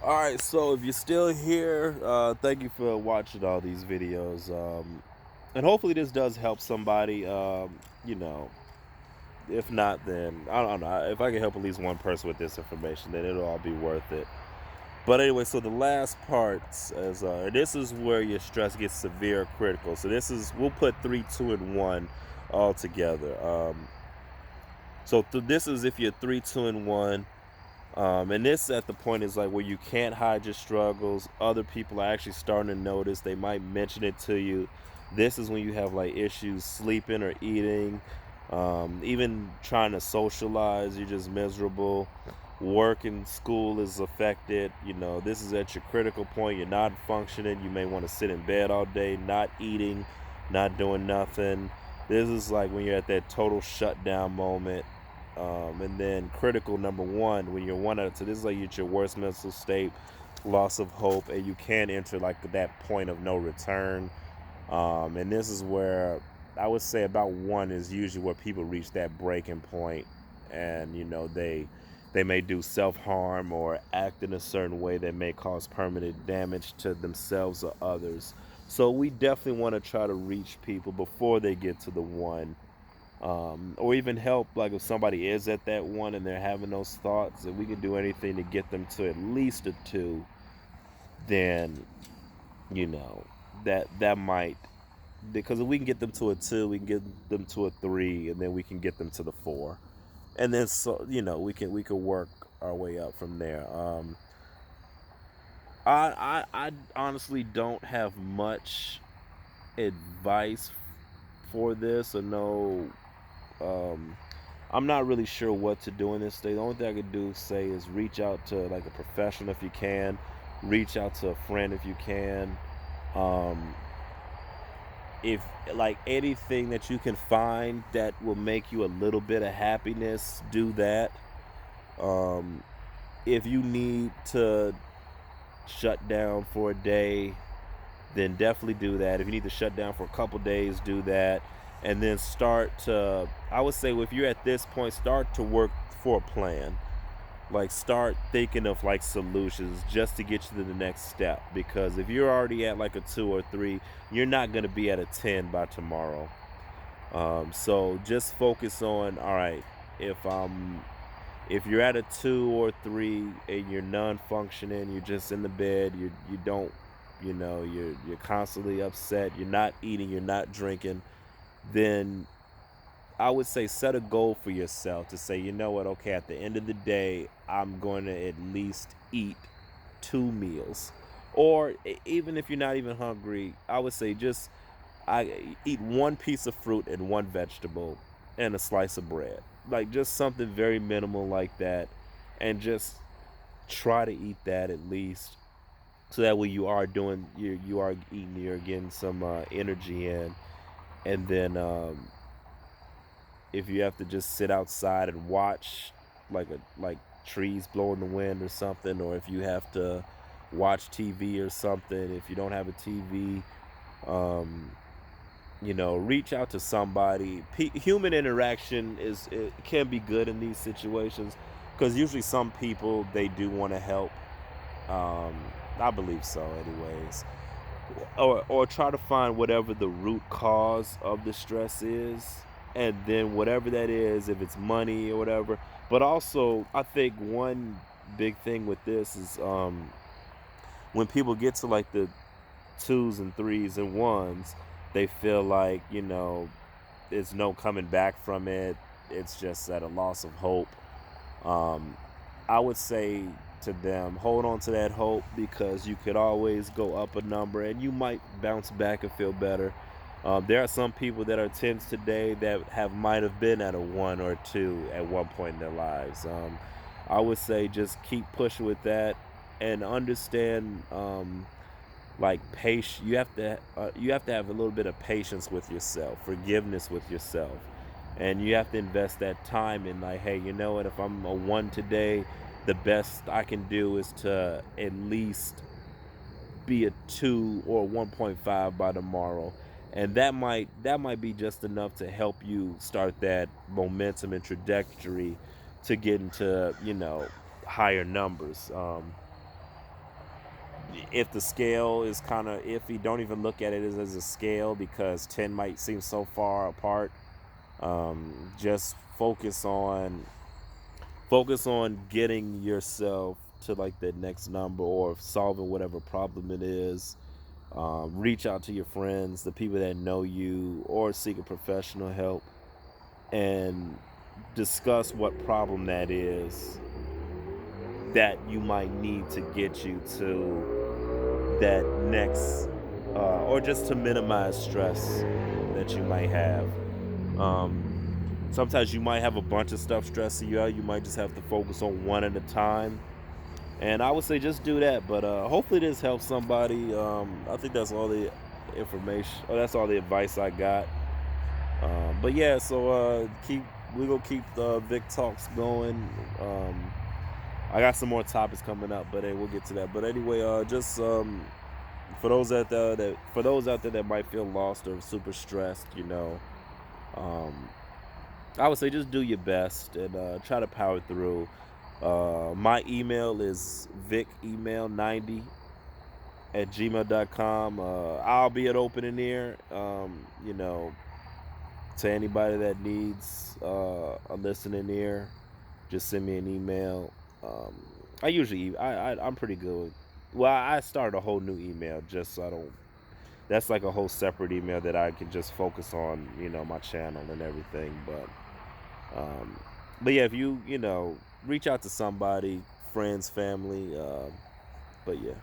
All right, so if you're still here, thank you for watching all these videos. And hopefully this does help somebody. If not, then I don't know. If I can help at least one person with this information, then it'll all be worth it. But anyway, so the last part is this is where your stress gets severe or critical. So this is we'll put three, two, and one all together. This is if you're three, two, and one. And this at the point is like where you can't hide your struggles. Other people are actually starting to notice. They might mention it to you. This is when you have like issues sleeping or eating, even trying to socialize. You're just miserable. Work and school is affected. This is at your critical point. You're not functioning. You may want to sit in bed all day, not eating, not doing nothing. This is like when you're at that total shutdown moment. And then critical number one, when you're one out of two, this is like at your worst mental state, loss of hope, and you can't enter like that point of no return. And this is where I would say about one is usually where people reach that breaking point, and they may do self harm or act in a certain way that may cause permanent damage to themselves or others. So we definitely want to try to reach people before they get to the one, or even help like if somebody is at that one and they're having those thoughts, if we can do anything to get them to at least a two, then you know that might, because if we can get them to a two, we can get them to a three, and then we can get them to the four, and then so we can work our way up from there. I honestly don't have much advice for this, or no. um I'm not really sure what to do in this state. The only thing I could do say is reach out to like a professional if you can, reach out to a friend if you can. Um, if like anything that you can find that will make you a little bit of happiness, do that. Um, if you need to shut down for a day, then definitely do that. If you need to shut down for a couple days, do that. And then start to, I would say, if you're at this point, start to work for a plan. Like, start thinking of like solutions just to get you to the next step. Because if you're already at like a two or three, you're not going to be at a 10 by tomorrow. So just focus on, all right, if if you're at a two or three and you're non-functioning, you're just in the bed, you don't, you're constantly upset, you're not eating, you're not drinking, then I would say set a goal for yourself to say, you know what, okay, at the end of the day, I'm going to at least eat two meals. Or even if you're not even hungry, I would say just I eat one piece of fruit and one vegetable and a slice of bread. Like just something very minimal like that, and just try to eat that at least, so that way you are eating, you're getting some energy in. And then if you have to just sit outside and watch like trees blow in the wind or something, or if you have to watch TV or something, if you don't have a TV, um reach out to somebody. Human interaction it can be good in these situations, because usually some people, they do want to help. I believe so anyways. Or try to find whatever the root cause of the stress is, and then whatever that is, if it's money or whatever. But also I think one big thing with this is, when people get to like the twos and threes and ones, they feel like, there's no coming back from it. It's just at a loss of hope. Um, I would say to them, hold on to that hope, because you could always go up a number and you might bounce back and feel better. There are some people that are tens today that might have been at a one or two at one point in their lives. I would say just keep pushing with that, and understand, like patience. You have to have a little bit of patience with yourself, forgiveness with yourself, and you have to invest that time in, like, hey, you know what, if I'm a one today, the best I can do is to at least be a 2 or 1.5 by tomorrow. And that might be just enough to help you start that momentum and trajectory to get into higher numbers. if the scale is kind of iffy, don't even look at it as a scale, because 10 might seem so far apart. Just focus on getting yourself to like the next number, or solving whatever problem it is. Reach out to your friends, the people that know you, or seek a professional help, and discuss what problem that is that you might need to get you to that next, or just to minimize stress that you might have. Um, Sometimes you might have a bunch of stuff stressing you out. You might just have to focus on one at a time. And I would say just do that. But hopefully this helps somebody. I think that's all the information. Or that's all the advice I got. But yeah, so we gonna keep the Vic talks going. I got some more topics coming up, but hey, we'll get to that. But anyway, just for those out there that might feel lost or super stressed, um, I would say just do your best and try to power through. My email is vicemail90@gmail.com. I'll be at opening ear. To anybody that needs a listening ear, just send me an email. I usually I'm pretty good. Well, I started a whole new email just so I don't. That's like a whole separate email that I can just focus on, my channel and everything. Um, but yeah, if you reach out to somebody, friends, family. But yeah.